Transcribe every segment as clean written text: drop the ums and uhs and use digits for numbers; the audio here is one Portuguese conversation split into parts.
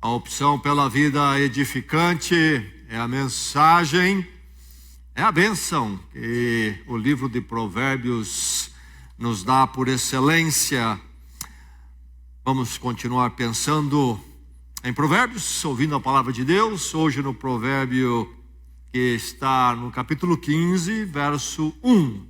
A opção pela vida edificante é a mensagem, é a bênção que o livro de Provérbios nos dá por excelência. Vamos continuar pensando em Provérbios, ouvindo a palavra de Deus. Hoje no provérbio que está no capítulo 15, verso 1.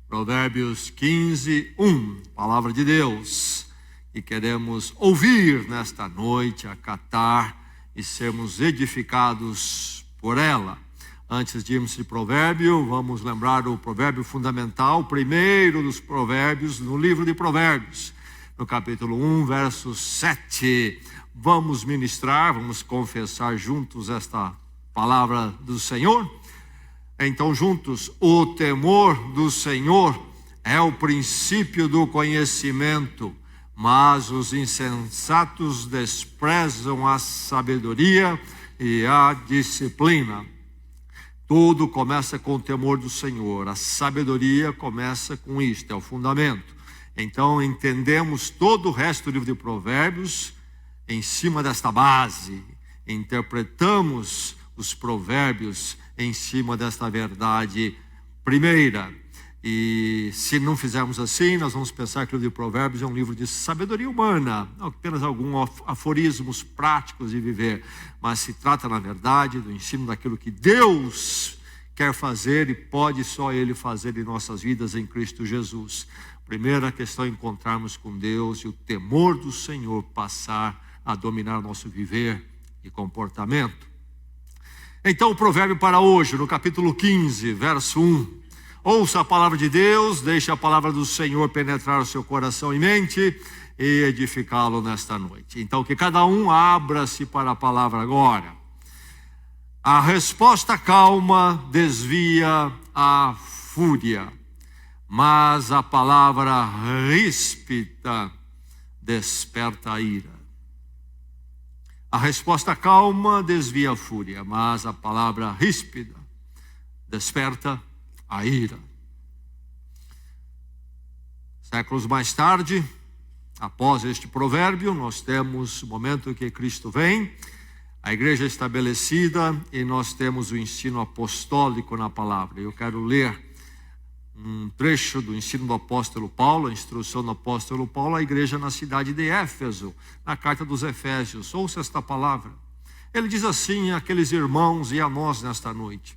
Provérbios 15, 1, palavra de Deus. E queremos ouvir nesta noite, acatar e sermos edificados por ela. Antes de irmos de provérbio, vamos lembrar o provérbio fundamental, o primeiro dos provérbios no livro de Provérbios, no capítulo 1, verso 7. Vamos ministrar, vamos confessar juntos esta palavra do Senhor. Então juntos, o temor do Senhor é o princípio do conhecimento, mas os insensatos desprezam a sabedoria e a disciplina. Tudo começa com o temor do Senhor. A sabedoria começa com isto, é o fundamento. Então entendemos todo o resto do livro de Provérbios em cima desta base. Interpretamos os provérbios em cima desta verdade primeira. E se não fizermos assim, nós vamos pensar que o livro de Provérbios é um livro de sabedoria humana, não apenas alguns aforismos práticos de viver, mas se trata, na verdade, do ensino daquilo que Deus quer fazer e pode só Ele fazer em nossas vidas em Cristo Jesus. Primeira questão é encontrarmos com Deus e o temor do Senhor passar a dominar nosso viver e comportamento. Então o provérbio para hoje, no capítulo 15, verso 1. Ouça a palavra de Deus, deixe a palavra do Senhor penetrar o seu coração e mente e edificá-lo nesta noite. Então que cada um abra-se para a palavra agora. A resposta calma desvia a fúria, mas a palavra ríspida desperta a ira. A resposta calma desvia a fúria, mas a palavra ríspida desperta a ira. Séculos mais tarde, após este provérbio, nós temos o momento que Cristo vem, a igreja estabelecida e nós temos o ensino apostólico na palavra. Eu quero ler um trecho do ensino do apóstolo Paulo, a instrução do apóstolo Paulo à igreja na cidade de Éfeso, na carta dos Efésios. Ouça esta palavra. Ele diz assim àqueles irmãos e a nós nesta noite: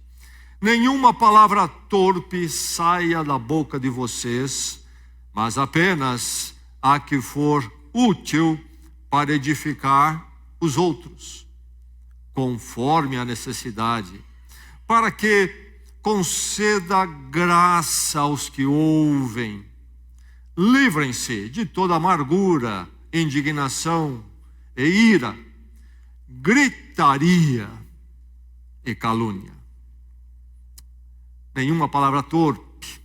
nenhuma palavra torpe saia da boca de vocês, mas apenas a que for útil para edificar os outros, conforme a necessidade, para que conceda graça aos que ouvem. Livrem-se de toda amargura, indignação e ira, gritaria e calúnia. Nenhuma palavra torpe,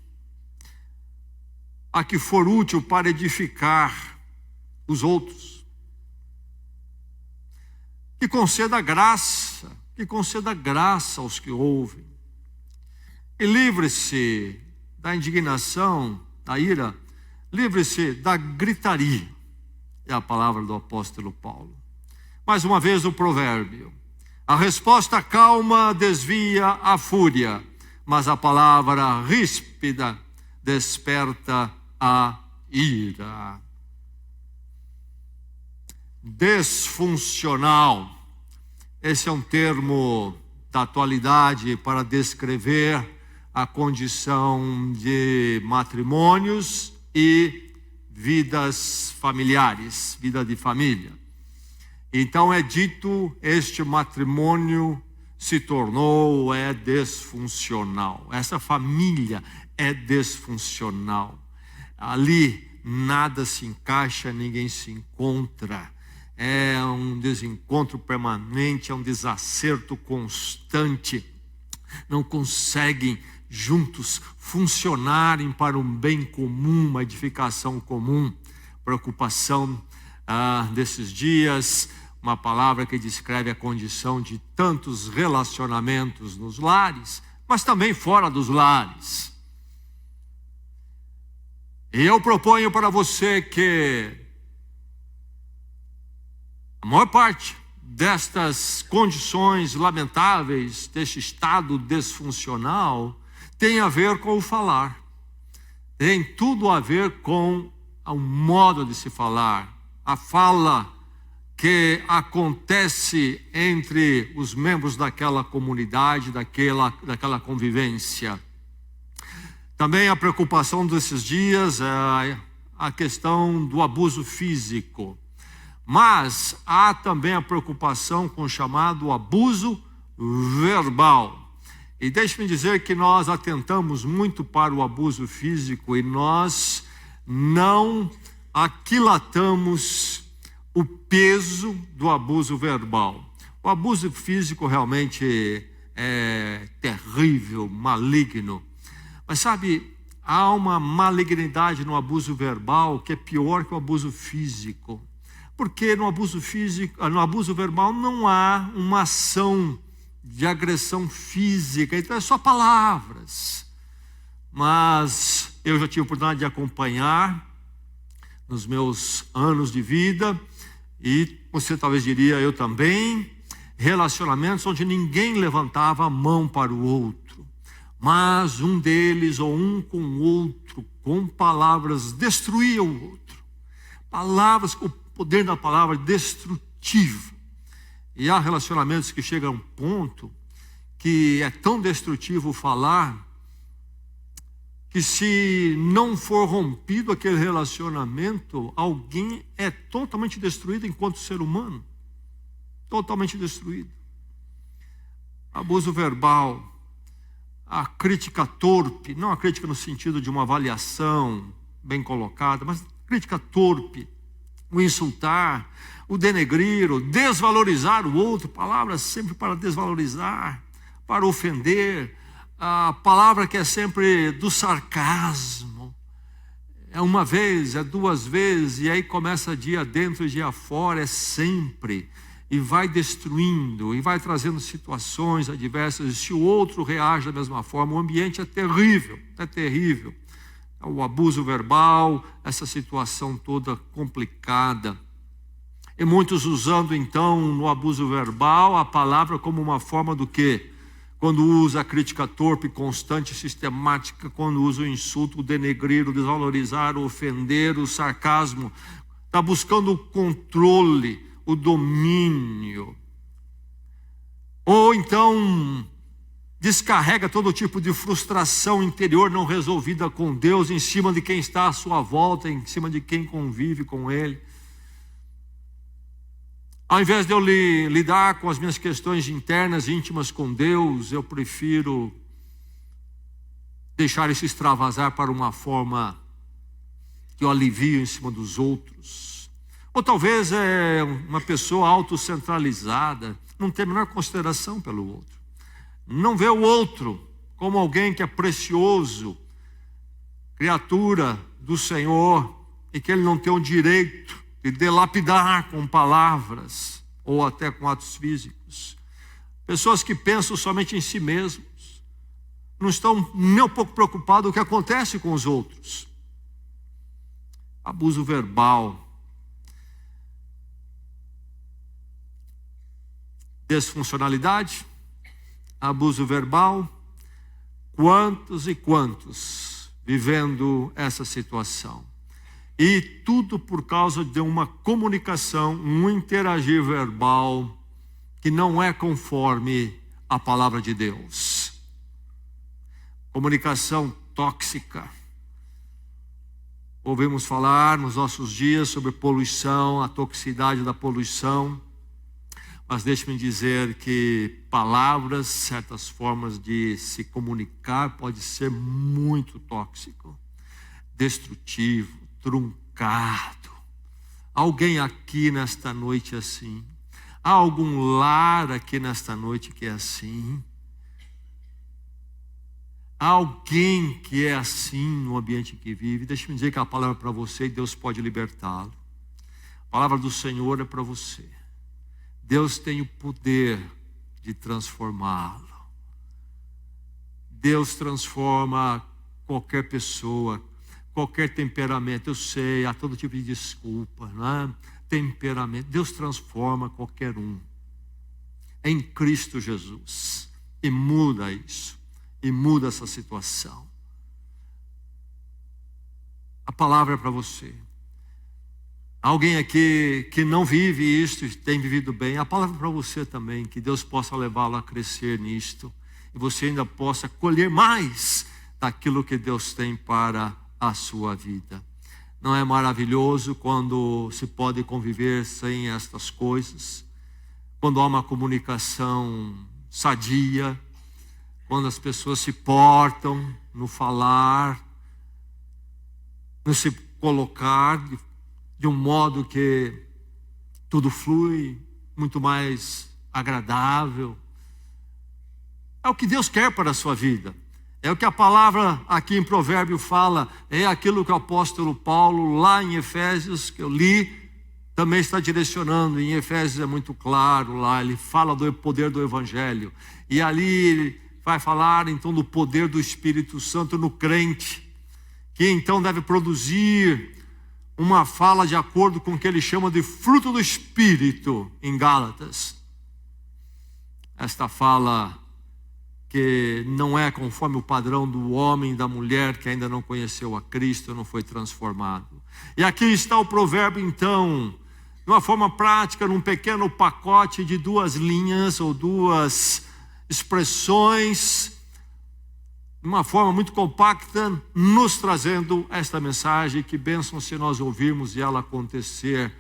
a que for útil para edificar os outros. Que conceda graça aos que ouvem. E livre-se da indignação, da ira, livre-se da gritaria. É a palavra do apóstolo Paulo. Mais uma vez o provérbio. A resposta calma desvia a fúria, mas a palavra ríspida desperta a ira. Desfuncional. Esse é um termo da atualidade para descrever a condição de matrimônios e vidas familiares, vida de família. Então é dito, este matrimônio se tornou, é desfuncional. Essa família é desfuncional. Ali nada se encaixa, ninguém se encontra. É um desencontro permanente, é um desacerto constante. Não conseguem juntos funcionarem para um bem comum, uma edificação comum. Preocupação desses dias, uma palavra que descreve a condição de tantos relacionamentos nos lares, mas também fora dos lares. E eu proponho para você que a maior parte destas condições lamentáveis, deste estado disfuncional, tem a ver com o falar. Tem tudo a ver com o modo de se falar, a fala que acontece entre os membros daquela comunidade, daquela convivência. Também a preocupação desses dias é a questão do abuso físico. Mas há também a preocupação com o chamado abuso verbal. E deixe-me dizer que nós atentamos muito para o abuso físico e nós não aquilatamos o peso do abuso verbal. O abuso físico realmente é terrível, maligno. Mas sabe, há uma malignidade no abuso verbal que é pior que o abuso físico. Porque no abuso verbal não há uma ação de agressão física, então é só palavras. Mas eu já tive a oportunidade de acompanhar nos meus anos de vida, e você talvez diria, eu também, relacionamentos onde ninguém levantava a mão para o outro, mas um deles ou um com o outro, com palavras, destruía o outro. Palavras, o poder da palavra destrutivo. E há relacionamentos que chegam a um ponto que é tão destrutivo falar, que se não for rompido aquele relacionamento, alguém é totalmente destruído enquanto ser humano. Totalmente destruído. Abuso verbal, a crítica torpe, não a crítica no sentido de uma avaliação bem colocada, mas crítica torpe, o insultar, o denegrir, o desvalorizar o outro, palavras sempre para desvalorizar, para ofender, a palavra que é sempre do sarcasmo, é uma vez, é duas vezes, e aí começa dia dentro e dia fora, é sempre, e vai destruindo, e vai trazendo situações adversas, e se o outro reage da mesma forma, o ambiente é terrível, o abuso verbal, essa situação toda complicada, e muitos usando então no abuso verbal a palavra como uma forma do quê? Quando usa a crítica torpe, constante, sistemática, quando usa o insulto, o denegrir, o desvalorizar, o ofender, o sarcasmo, está buscando o controle, o domínio. Ou então descarrega todo tipo de frustração interior não resolvida com Deus em cima de quem está à sua volta, em cima de quem convive com Ele. Ao invés de eu lidar com as minhas questões internas, íntimas com Deus, eu prefiro deixar isso extravasar para uma forma que eu alivio em cima dos outros. Ou talvez é uma pessoa autocentralizada, não tem a menor consideração pelo outro. Não vê o outro como alguém que é precioso, criatura do Senhor, e que ele não tem o direito de dilapidar com palavras ou até com atos físicos. Pessoas que pensam somente em si mesmos, não estão nem um pouco preocupados com o que acontece com os outros. Abuso verbal, desfuncionalidade, abuso verbal, quantos e quantos vivendo essa situação. E tudo por causa de uma comunicação, um interagir verbal que não é conforme a palavra de Deus. Comunicação tóxica. Ouvimos falar nos nossos dias sobre poluição, a toxicidade da poluição. Mas deixe-me dizer que palavras, certas formas de se comunicar pode ser muito tóxico, destrutivo, truncado. Alguém aqui nesta noite é assim? Há algum lar aqui nesta noite que é assim? Há alguém que é assim no ambiente que vive? Deixe-me dizer que a palavra é para você e Deus pode libertá-lo. A palavra do Senhor é para você. Deus tem o poder de transformá-lo. Deus transforma qualquer pessoa, qualquer temperamento. Eu sei, há todo tipo de desculpa, não é? Temperamento. Deus transforma qualquer um em Cristo Jesus e muda isso, e muda essa situação. A palavra é para você. Alguém aqui que não vive isto e tem vivido bem, a palavra é para você também, que Deus possa levá-lo a crescer nisto e você ainda possa colher mais daquilo que Deus tem para a sua vida. Não é maravilhoso quando se pode conviver sem estas coisas? Quando há uma comunicação sadia, quando as pessoas se portam no falar, no se colocar de um modo que tudo flui muito mais agradável. É o que Deus quer para a sua vida. É o que a palavra aqui em Provérbio fala. É aquilo que o apóstolo Paulo lá em Efésios, que eu li, também está direcionando. Em Efésios é muito claro lá, ele fala do poder do Evangelho. E ali ele vai falar então do poder do Espírito Santo no crente, que então deve produzir uma fala de acordo com o que ele chama de fruto do Espírito em Gálatas. Esta fala que não é conforme o padrão do homem e da mulher que ainda não conheceu a Cristo, não foi transformado. E aqui está o provérbio então, de uma forma prática, num pequeno pacote de 2 linhas ou 2 expressões, de uma forma muito compacta, nos trazendo esta mensagem. Que bênção se nós ouvirmos e ela acontecer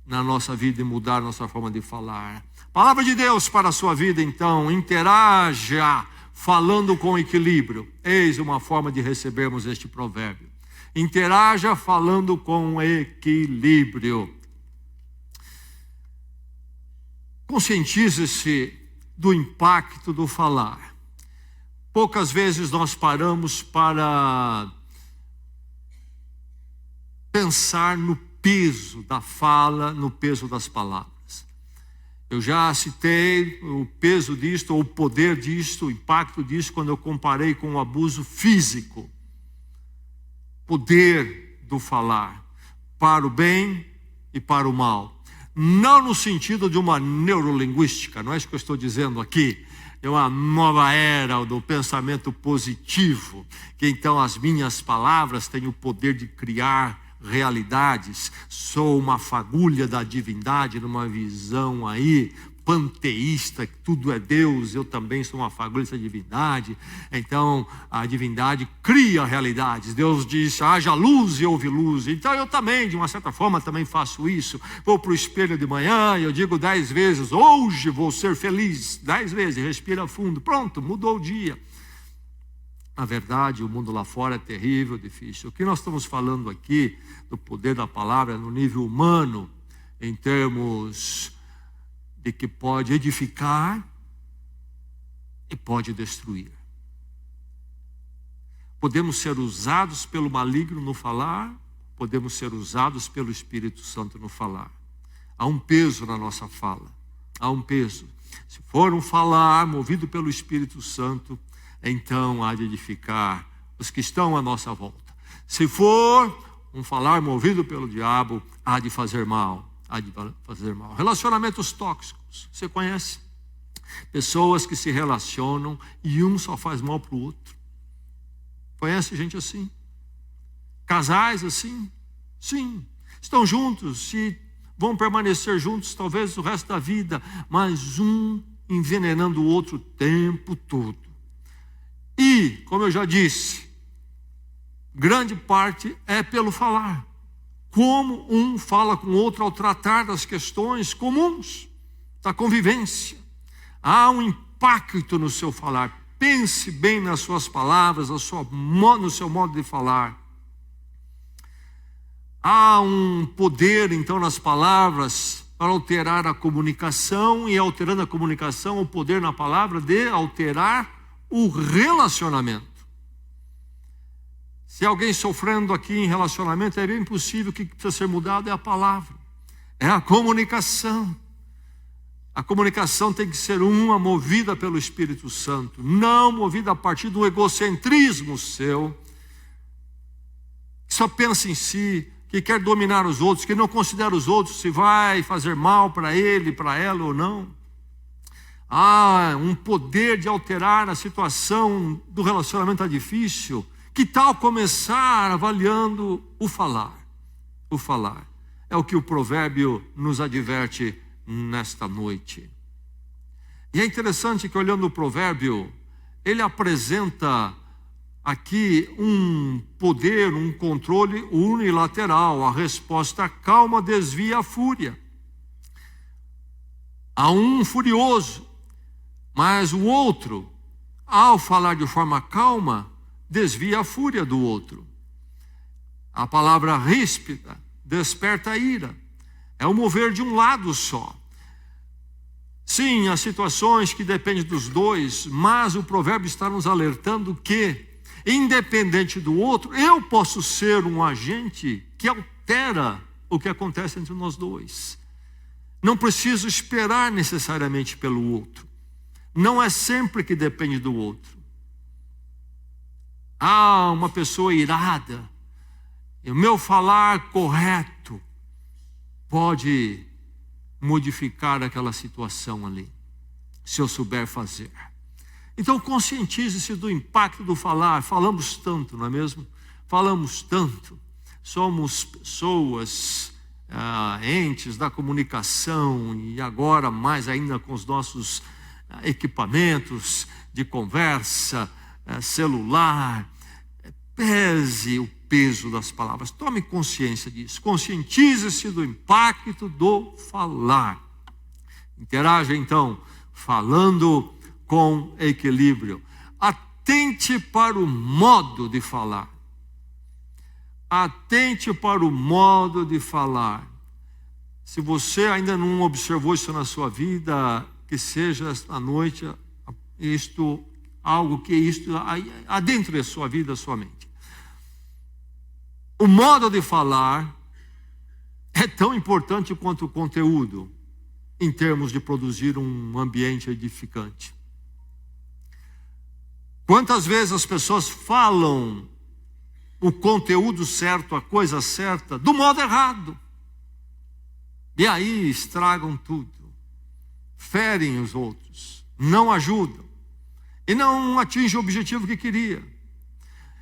na nossa vida e mudar a nossa forma de falar. Palavra de Deus para a sua vida então: interaja falando com equilíbrio. Eis uma forma de recebermos este provérbio. Interaja falando com equilíbrio. Conscientize-se do impacto do falar. Poucas vezes nós paramos para pensar no peso da fala, no peso das palavras. Eu já citei o peso disto, ou o poder disto, o impacto disto, quando eu comparei com o abuso físico. Poder do falar, para o bem e para o mal. Não no sentido de uma neurolinguística, não é isso que eu estou dizendo aqui. É uma nova era do pensamento positivo, que então as minhas palavras têm o poder de criar realidades. Sou uma fagulha da divindade, numa visão aí panteísta, que tudo é Deus, eu também sou uma fagulha da divindade. Então a divindade cria realidades. Deus diz: haja luz e houve luz. Então eu também, de uma certa forma, também faço isso. Vou para o espelho de manhã e eu digo 10 vezes: hoje vou ser feliz. 10 vezes, respira fundo, pronto, mudou o dia. Na verdade, o mundo lá fora é terrível, difícil. O que nós estamos falando aqui do poder da palavra no nível humano, em termos de que pode edificar e pode destruir. Podemos ser usados pelo maligno no falar, podemos ser usados pelo Espírito Santo no falar. Há um peso na nossa fala, há um peso. Se for um falar movido pelo Espírito Santo, então há de edificar os que estão à nossa volta. Se for um falar movido pelo diabo, há de fazer mal. Há de fazer mal. Relacionamentos tóxicos, você conhece? Pessoas que se relacionam e um só faz mal para o outro. Conhece gente assim? Casais assim? Sim. Estão juntos e vão permanecer juntos talvez o resto da vida, mas um envenenando o outro o tempo todo. E, como eu já disse, grande parte é pelo falar. Como um fala com o outro ao tratar das questões comuns da convivência. Há um impacto no seu falar. Pense bem nas suas palavras, no seu modo de falar. Há um poder, então, nas palavras para alterar a comunicação, e alterando a comunicação, o poder na palavra de alterar o relacionamento. Se alguém sofrendo aqui em relacionamento, é bem possível que precisa ser mudado é a palavra, é a comunicação. A comunicação tem que ser uma movida pelo Espírito Santo, não movida a partir do egocentrismo seu, que só pensa em si, que quer dominar os outros, que não considera os outros se vai fazer mal para ele, para ela ou não. Há um poder de alterar a situação do relacionamento tá difícil. Que tal começar avaliando o falar? O falar é o que o provérbio nos adverte nesta noite. E é interessante que, olhando o provérbio, ele apresenta aqui um poder, um controle unilateral. A resposta calma desvia a fúria. Há um furioso, mas o outro, ao falar de forma calma, desvia a fúria do outro. A palavra ríspida desperta a ira. É o mover de um lado só. Sim, há situações que dependem dos dois, mas o provérbio está nos alertando que, independente do outro, eu posso ser um agente que altera o que acontece entre nós dois. Não preciso esperar necessariamente pelo outro. Não é sempre que depende do outro. Há uma pessoa irada, e o meu falar correto pode modificar aquela situação ali, se eu souber fazer. Então conscientize-se do impacto do falar. Falamos tanto, não é mesmo? Falamos tanto. Somos pessoas, entes da comunicação, e agora mais ainda com os nossos equipamentos de conversa, celular. Pese o peso das palavras. Tome consciência disso. Conscientize-se do impacto do falar. Interaja então, falando com equilíbrio. Atente para o modo de falar. Atente para o modo de falar. Se você ainda não observou isso na sua vida, que seja esta noite algo que adentre a sua vida, a sua mente. O modo de falar é tão importante quanto o conteúdo, em termos de produzir um ambiente edificante. Quantas vezes as pessoas falam o conteúdo certo, a coisa certa, do modo errado, e aí estragam tudo, ferem os outros, não ajudam, e não atingem o objetivo que queria.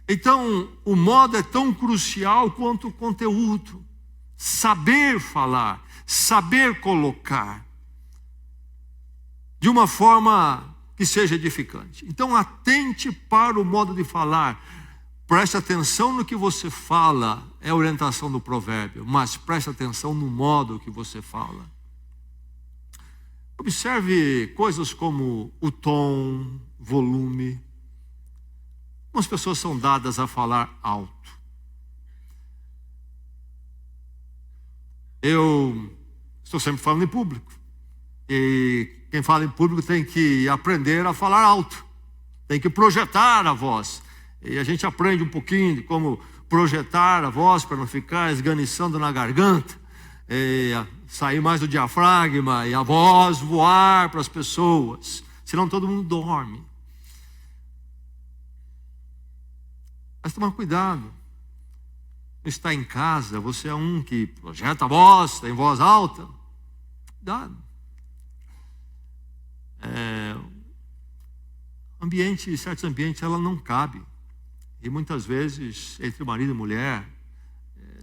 Então, o modo é tão crucial quanto o conteúdo. Saber falar, saber colocar, de uma forma que seja edificante. Então, atente para o modo de falar. Preste atenção no que você fala, é a orientação do provérbio, mas preste atenção no modo que você fala. Observe coisas como o tom, volume. Algumas pessoas são dadas a falar alto. Eu estou sempre falando em público. E quem fala em público tem que aprender a falar alto. Tem que projetar a voz. E a gente aprende um pouquinho de como projetar a voz para não ficar esganiçando na garganta. E sair mais do diafragma e a voz voar para as pessoas. Senão todo mundo dorme. Mas toma cuidado. Está em casa, você é um que projeta a voz, tem voz alta. Cuidado. Certos ambientes ela não cabe. E muitas vezes, entre marido e mulher,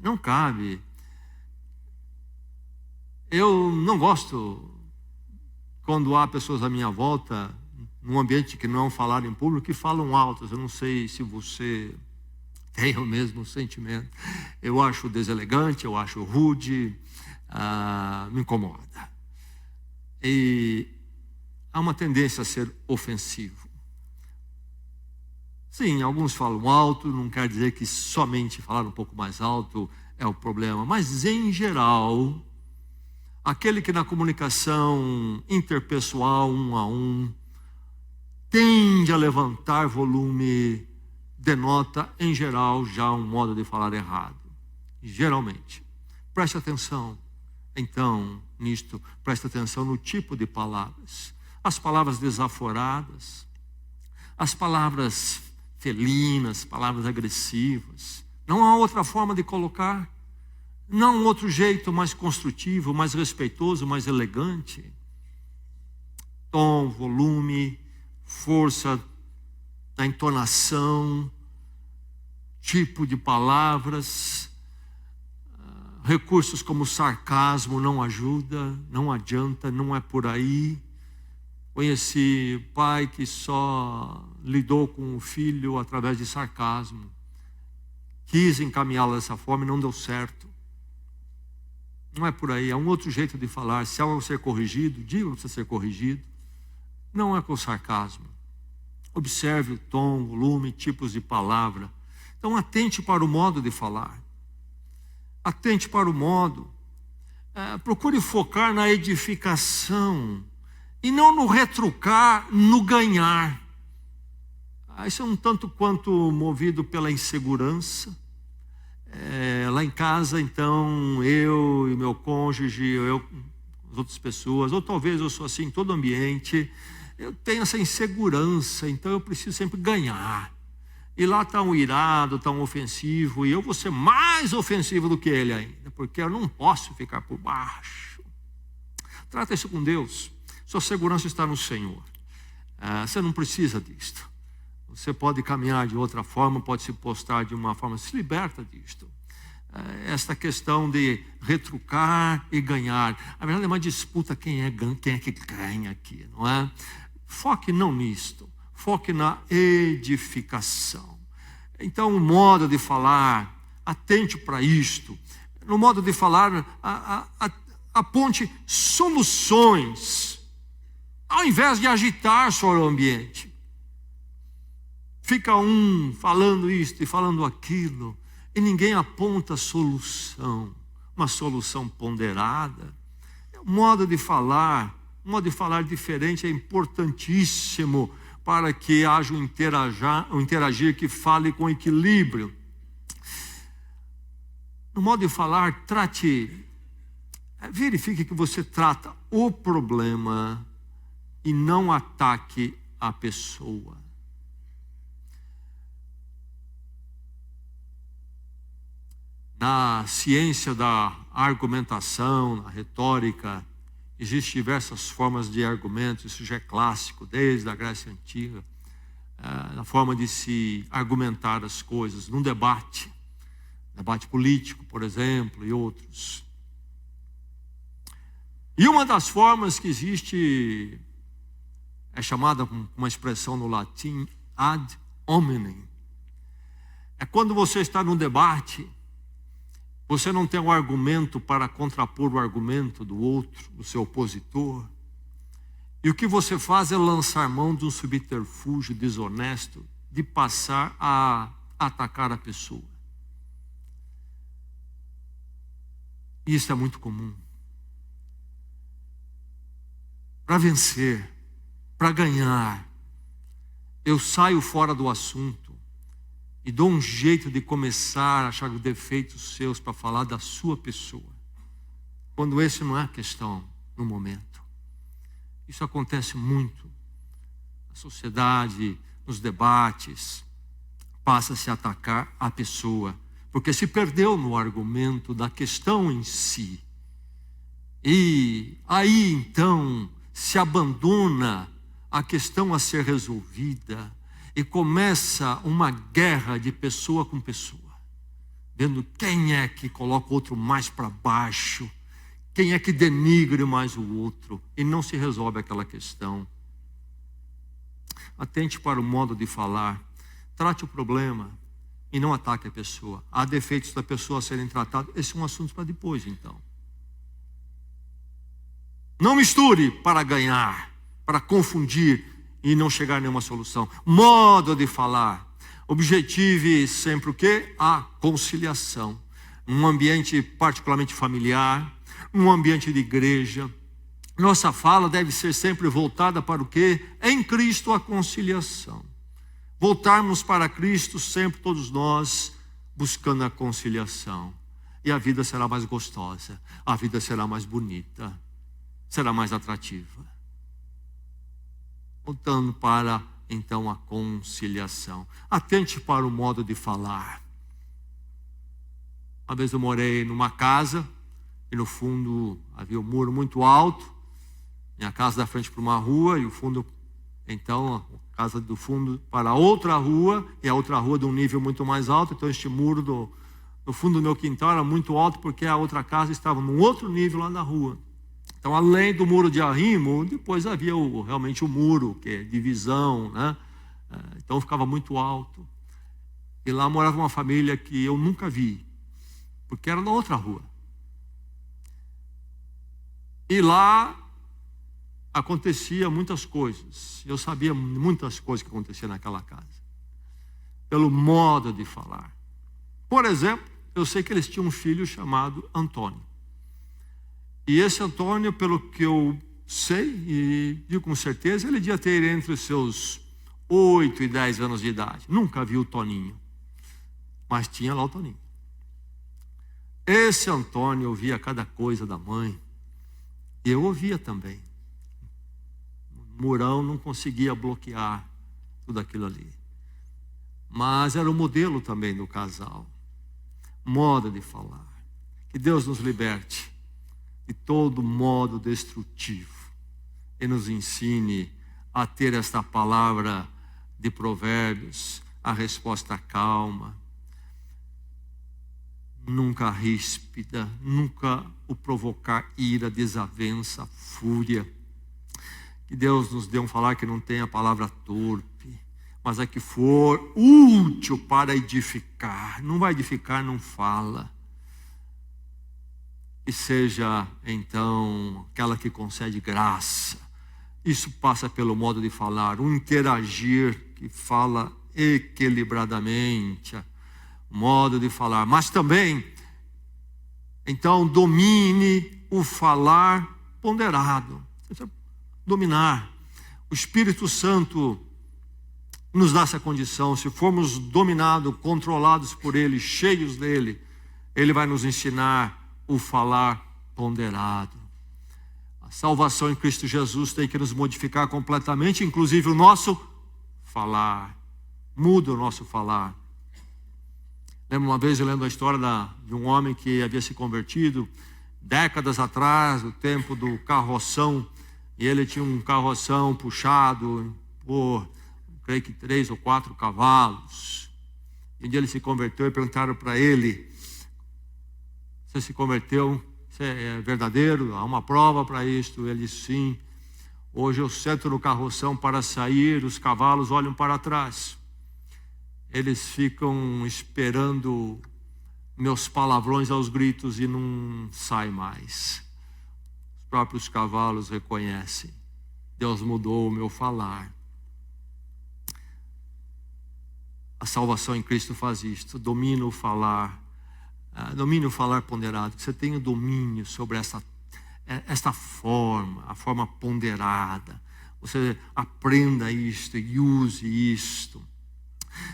não cabe. Eu não gosto quando há pessoas à minha volta, num ambiente que não falar em público, que falam altos. Eu não sei se você tem o mesmo sentimento. Eu acho deselegante, eu acho rude, me incomoda. E há uma tendência a ser ofensivo. Sim, alguns falam alto, não quer dizer que somente falar um pouco mais alto é o problema, mas em geral, aquele que na comunicação interpessoal, um a um, tende a levantar volume, denota, em geral, já um modo de falar errado. Geralmente. Preste atenção, então, nisto. Preste atenção no tipo de palavras. As palavras desaforadas, as palavras felinas, palavras agressivas, Não há outra forma de colocar. Não há um outro jeito mais construtivo, mais respeitoso, mais elegante. Tom, volume, força da entonação, tipo de palavras, recursos como sarcasmo não ajuda, não adianta, não é por aí. Conheci pai que só lidou com o filho através de sarcasmo. Quis encaminhá-lo dessa forma e não deu certo. Não é por aí, é um outro jeito de falar. Se algo ser corrigido, diga que precisa ser corrigido. Não é com sarcasmo. Observe o tom, volume, tipos de palavra. Então atente para o modo de falar. Atente para o modo. Procure focar na edificação e não no retrucar, no ganhar. Isso é um tanto quanto movido pela insegurança. Lá em casa, então, eu e meu cônjuge, eu as outras pessoas, ou talvez eu sou assim em todo ambiente, eu tenho essa insegurança, então eu preciso sempre ganhar. E lá está um irado, está um ofensivo, e eu vou ser mais ofensivo do que ele ainda, porque eu não posso ficar por baixo. Trata isso com Deus. Sua segurança está no Senhor. Você não precisa disto. Você pode caminhar de outra forma, pode se postar de uma forma, se liberta disto. Esta questão de retrucar e ganhar. Na verdade é uma disputa, quem é que ganha aqui, não é? Foque não nisto, foque na edificação. Então o modo de falar, atente para isto. No modo de falar, aponte soluções, ao invés de agitar sobre o ambiente. Fica um falando isto e falando aquilo, e ninguém aponta solução, uma solução ponderada. O modo de falar diferente é importantíssimo para que haja um interagir que fale com equilíbrio. No modo de falar, verifique que você trata o problema e não ataque a pessoa. Na ciência da argumentação, na retórica, existem diversas formas de argumento, isso já é clássico, desde a Grécia Antiga, na forma de se argumentar as coisas, num debate político, por exemplo, e outros. E uma das formas que existe é chamada, com uma expressão no latim, ad hominem. É quando você está num debate, você não tem um argumento para contrapor o argumento do outro, do seu opositor. E o que você faz é lançar mão de um subterfúgio desonesto de passar a atacar a pessoa. Isso é muito comum. Para vencer, para ganhar, eu saio fora do assunto e dou um jeito de começar a achar defeitos seus para falar da sua pessoa, quando esse não é a questão no momento. Isso acontece muito na sociedade, nos debates, passa-se a atacar a pessoa, porque se perdeu no argumento da questão em si. E aí então se abandona a questão a ser resolvida e começa uma guerra de pessoa com pessoa, vendo quem é que coloca o outro mais para baixo, quem é que denigre mais o outro, e não se resolve aquela questão. Atente para o modo de falar, trate o problema e não ataque a pessoa. Há defeitos da pessoa a serem tratados, esse é um assunto para depois então. Não misture para ganhar, para confundir e não chegar a nenhuma solução. Modo de falar. Objetive sempre o quê? A conciliação. Num ambiente particularmente familiar, num ambiente de igreja. Nossa fala deve ser sempre voltada para o quê? Em Cristo a conciliação. Voltarmos para Cristo sempre, todos nós, buscando a conciliação. E a vida será mais gostosa, a vida será mais bonita, será mais atrativa. Voltando para, então, a conciliação. Atente para o modo de falar. Uma vez eu morei numa casa e no fundo havia um muro muito alto. Minha casa da frente para uma rua e o fundo, então, a casa do fundo para outra rua e a outra rua de um nível muito mais alto. Então este muro no fundo do meu quintal era muito alto porque a outra casa estava num outro nível lá na rua. Então, além do muro de arrimo, depois havia realmente o muro, que é divisão, né? Então ficava muito alto. E lá morava uma família que eu nunca vi, porque era na outra rua. E lá acontecia muitas coisas. Eu sabia muitas coisas que aconteciam naquela casa, pelo modo de falar. Por exemplo, eu sei que eles tinham um filho chamado Antônio. E esse Antônio, pelo que eu sei e digo com certeza, ele devia ter entre os seus 8 e 10 anos de idade. Nunca vi o Toninho, mas tinha lá o Toninho. Esse Antônio ouvia cada coisa da mãe. E eu ouvia também. O murão não conseguia bloquear tudo aquilo ali. Mas era o modelo também do casal. Modo de falar. Que Deus nos liberte de todo modo destrutivo e nos ensine a ter esta palavra de Provérbios, a resposta calma, nunca ríspida, nunca o provocar ira, desavença, fúria. Que Deus nos dê um falar que não tenha a palavra torpe, mas a que for útil para edificar. Não vai edificar, não fala. Que seja, então, aquela que concede graça. Isso passa pelo modo de falar, um interagir que fala equilibradamente, modo de falar. Mas também, então, domine o falar ponderado. Dominar. O Espírito Santo nos dá essa condição. Se formos dominados, controlados por Ele, cheios dEle, Ele vai nos ensinar o falar ponderado. A salvação em Cristo Jesus tem que nos modificar completamente, inclusive o nosso falar. Muda o nosso falar. Lembro uma vez eu lendo a história de um homem que havia se convertido décadas atrás, no tempo do carroção, e ele tinha um carroção puxado por, creio que 3 ou 4 cavalos. E um dia ele se converteu e perguntaram para ele: você se converteu? Você é verdadeiro? Há uma prova para isto? Ele disse: sim. Hoje eu sento no carroção para sair, os cavalos olham para trás. Eles ficam esperando meus palavrões aos gritos e não sai mais. Os próprios cavalos reconhecem. Deus mudou o meu falar. A salvação em Cristo faz isto. Domina o falar. Domine o falar ponderado, que você tenha domínio sobre esta forma, a forma ponderada. Você aprenda isto e use isto.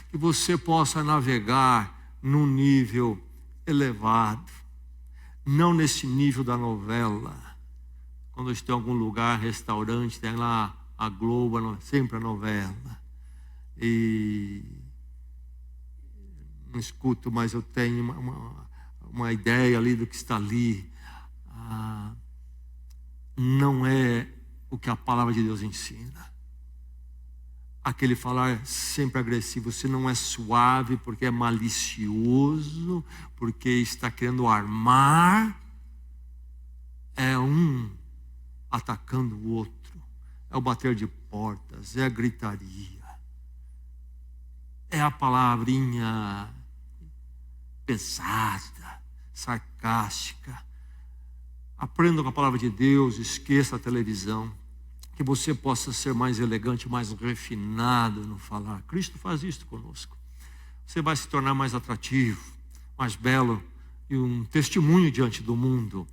Que você possa navegar num nível elevado, não nesse nível da novela. Quando eu estou em algum lugar, restaurante, tem lá a Globo, sempre a novela. E não escuto, mas eu tenho uma ideia ali do que está ali. Não é o que a palavra de Deus ensina. Aquele falar sempre agressivo, você não é suave porque é malicioso, porque está querendo armar. É um atacando o outro, é o bater de portas, é a gritaria, é a palavrinha pesada, sarcástica. Aprenda com a palavra de Deus, esqueça a televisão. Que você possa ser mais elegante, mais refinado no falar. Cristo faz isto conosco. Você vai se tornar mais atrativo, mais belo e um testemunho diante do mundo.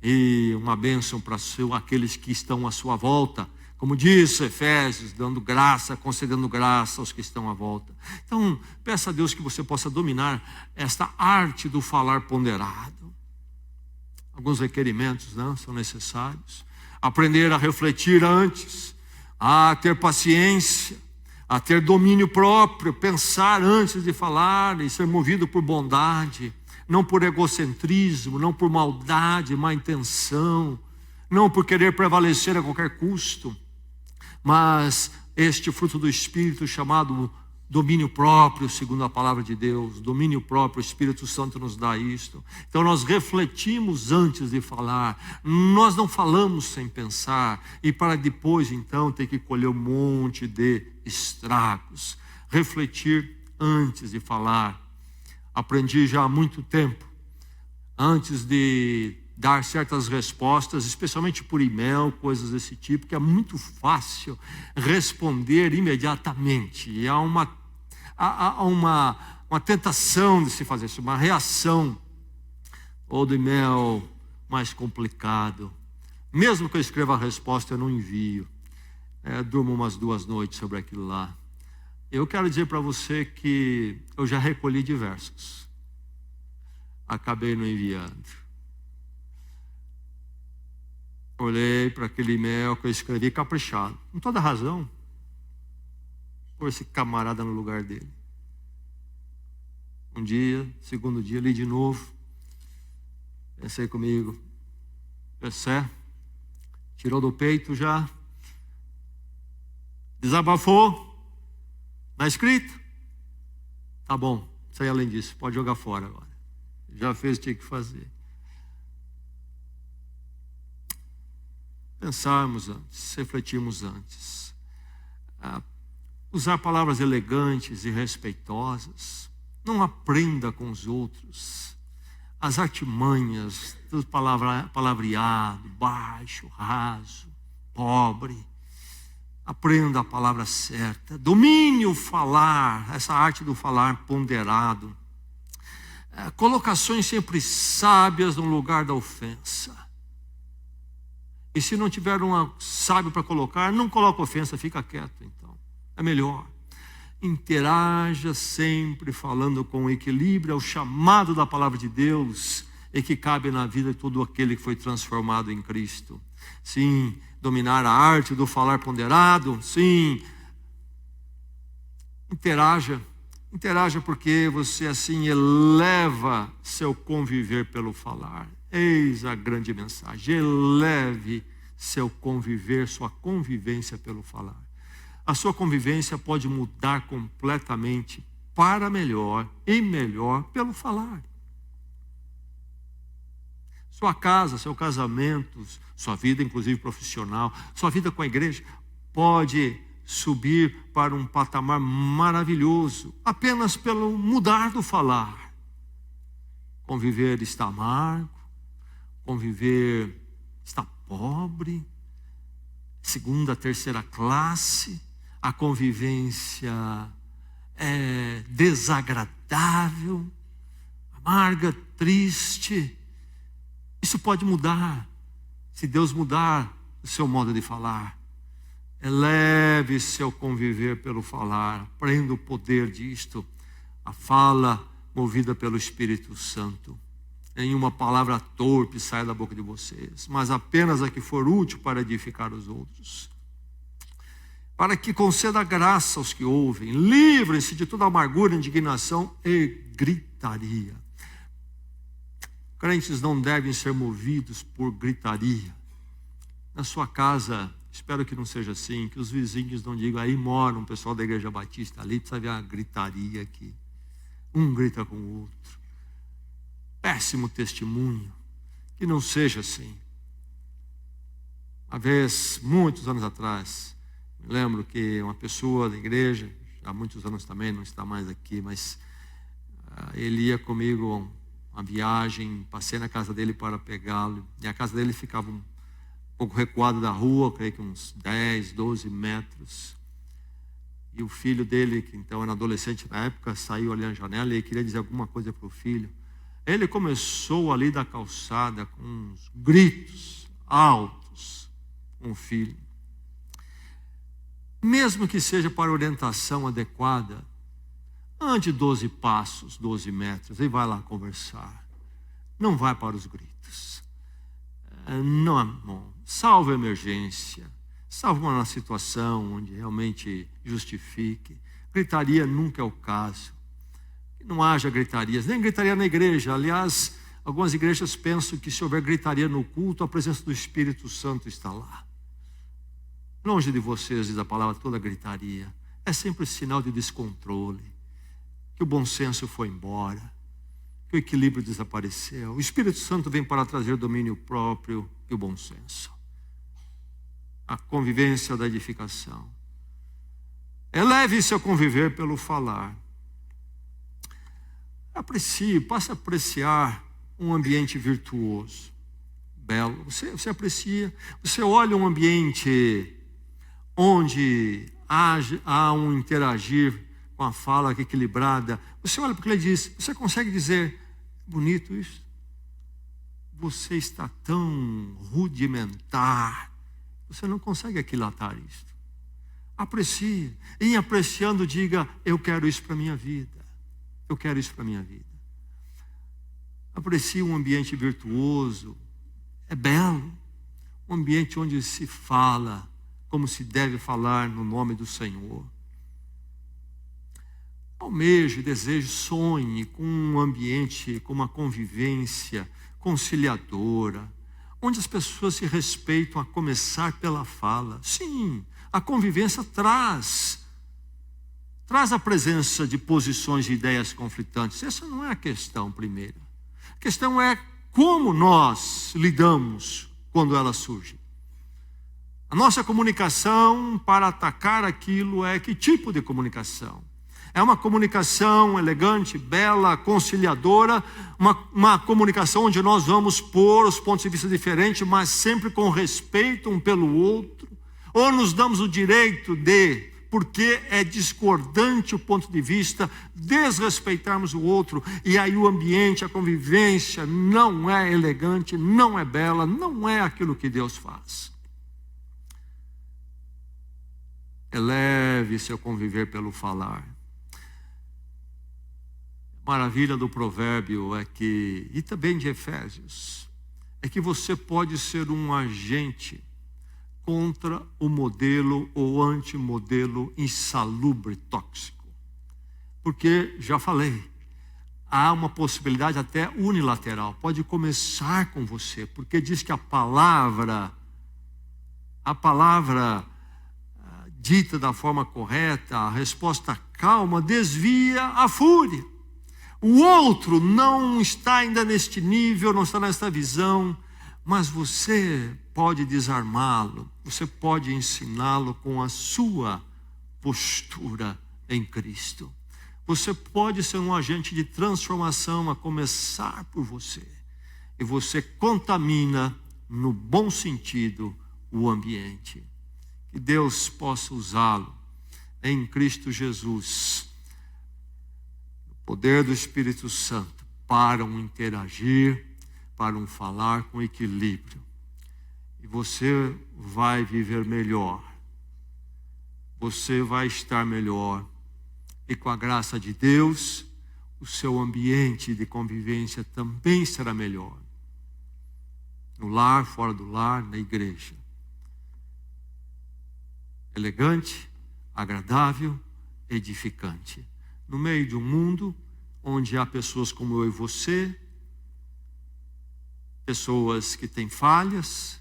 E uma bênção para aqueles que estão à sua volta. Como diz Efésios, dando graça, concedendo graça aos que estão à volta. Então, peça a Deus que você possa dominar esta arte do falar ponderado. Alguns requerimentos, não, são necessários. Aprender a refletir antes, a ter paciência, a ter domínio próprio, pensar antes de falar e ser movido por bondade, não por egocentrismo, não por maldade, má intenção, não por querer prevalecer a qualquer custo, mas este fruto do Espírito chamado domínio próprio, segundo a palavra de Deus, domínio próprio, o Espírito Santo nos dá isto. Então nós refletimos antes de falar, nós não falamos sem pensar, e para depois então ter que colher um monte de estragos. Refletir antes de falar. Aprendi já há muito tempo, antes de dar certas respostas, especialmente por e-mail, coisas desse tipo, que é muito fácil responder imediatamente. E há uma tentação de se fazer isso, uma reação. Ou do e-mail mais complicado. Mesmo que eu escreva a resposta, eu não envio. Durmo umas 2 noites sobre aquilo lá. Eu quero dizer para você que eu já recolhi diversos. Acabei não enviando. Olhei para aquele e-mail que eu escrevi caprichado, com toda razão, por esse camarada no lugar dele. Um dia, segundo dia, li de novo. Pensei comigo, tirou do peito já, desabafou, na escrita. Tá bom, sai além disso, pode jogar fora agora. Já fez o que tinha que fazer. Pensarmos antes, refletirmos antes. Usar palavras elegantes e respeitosas. Não aprenda com os outros as artimanhas do palavreado, baixo, raso, pobre. Aprenda a palavra certa. Domine o falar, essa arte do falar ponderado. Colocações sempre sábias no lugar da ofensa. E se não tiver um sábio para colocar, não coloca ofensa, fica quieto então. É melhor. Interaja sempre falando com equilíbrio, é o chamado da palavra de Deus e que cabe na vida de todo aquele que foi transformado em Cristo. Sim, dominar a arte do falar ponderado, sim. Interaja porque você assim eleva seu conviver pelo falar. Eis a grande mensagem, eleve seu conviver, sua convivência pelo falar. A sua convivência pode mudar completamente para melhor e melhor pelo falar. Sua casa, seu casamento, sua vida inclusive profissional, sua vida com a igreja pode subir para um patamar maravilhoso apenas pelo mudar do falar. Conviver está amargo, conviver está pobre, segunda, terceira classe, a convivência é desagradável, amarga, triste. Isso pode mudar, se Deus mudar o seu modo de falar. Eleve seu conviver pelo falar, aprenda o poder disto, a fala movida pelo Espírito Santo. Nenhuma palavra torpe sai da boca de vocês, mas apenas a que for útil para edificar os outros. Para que conceda graça aos que ouvem, livrem-se de toda amargura, indignação e gritaria. Crentes não devem ser movidos por gritaria. Na sua casa, espero que não seja assim, que os vizinhos não digam, aí mora um pessoal da Igreja Batista, ali precisa haver uma gritaria aqui. Um grita com o outro. Péssimo testemunho, que não seja assim. Uma vez, muitos anos atrás, me lembro que uma pessoa da igreja, há muitos anos também, não está mais aqui, mas ele ia comigo a uma viagem, passei na casa dele para pegá-lo, e a casa dele ficava um pouco recuada da rua, creio que uns 10, 12 metros, e o filho dele, que então era adolescente na época, saiu ali na janela e queria dizer alguma coisa para o filho. Ele começou ali da calçada com uns gritos altos com o filho. Mesmo que seja para orientação adequada, ande 12 passos, 12 metros, e vai lá conversar. Não vai para os gritos. Não é bom. Salve a emergência. Salve uma situação onde realmente justifique. Gritaria nunca é o caso. não haja gritarias, nem gritaria na igreja. Aliás, algumas igrejas pensam que se houver gritaria no culto, a presença do Espírito Santo está lá. Longe de vocês, diz a palavra, toda gritaria. É sempre sinal de descontrole, que o bom senso foi embora, que o equilíbrio desapareceu. O Espírito Santo vem para trazer domínio próprio e o bom senso. A convivência da edificação. Eleve seu conviver pelo falar. Aprecie, passe a apreciar um ambiente virtuoso, belo. Você aprecia, você olha um ambiente onde há um interagir com a fala equilibrada. Você olha porque ele diz, você consegue dizer, bonito isso? Você está tão rudimentar, você não consegue aquilatar isto. Aprecie. Em apreciando, diga, eu quero isso para a minha vida. Eu quero isso para a minha vida. Aprecie um ambiente virtuoso. É belo. Um ambiente onde se fala como se deve falar no nome do Senhor. Almeje, deseje, sonhe com um ambiente, com uma convivência conciliadora, onde as pessoas se respeitam, a começar pela fala. Sim, a convivência traz a presença de posições e ideias conflitantes. Essa não é a questão primeira. A questão é como nós lidamos quando elas surgem. A nossa comunicação para atacar aquilo é que tipo de comunicação? É uma comunicação elegante, bela, conciliadora, uma comunicação onde nós vamos pôr os pontos de vista diferentes, mas sempre com respeito um pelo outro, ou nos damos o direito de, porque é discordante o ponto de vista, desrespeitarmos o outro, e aí o ambiente, a convivência não é elegante, não é bela, não é aquilo que Deus faz. Eleve seu conviver pelo falar. Maravilha do provérbio é que, e também de Efésios, é que você pode ser um agente contra o modelo ou antimodelo insalubre, tóxico. Porque, já falei, há uma possibilidade até unilateral, pode começar com você, porque diz que a palavra dita da forma correta, a resposta calma, desvia a fúria. O outro não está ainda neste nível, não está nesta visão, mas você pode desarmá-lo, você pode ensiná-lo com a sua postura em Cristo. Você pode ser um agente de transformação a começar por você. E você contamina, no bom sentido, o ambiente. Que Deus possa usá-lo em Cristo Jesus. O poder do Espírito Santo para um interagir, para um falar com equilíbrio. E você vai viver melhor. Você vai estar melhor. E com a graça de Deus, o seu ambiente de convivência também será melhor. No lar, fora do lar, na igreja. Elegante, agradável, edificante. No meio de um mundo onde há pessoas como eu e você, pessoas que têm falhas,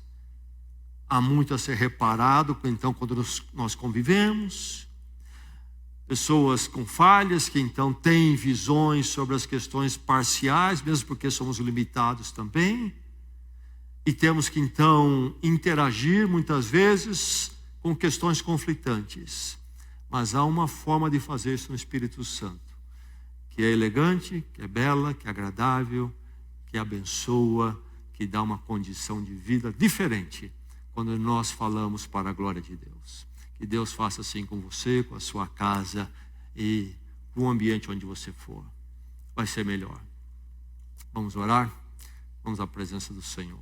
há muito a ser reparado, então, quando nós convivemos, pessoas com falhas que então têm visões sobre as questões parciais, mesmo porque somos limitados também, e temos que então interagir muitas vezes com questões conflitantes. Mas há uma forma de fazer isso no Espírito Santo, que é elegante, que é bela, que é agradável, que abençoa, que dá uma condição de vida diferente quando nós falamos para a glória de Deus. Que Deus faça assim com você, com a sua casa e com o ambiente onde você for. Vai ser melhor. Vamos orar? Vamos à presença do Senhor.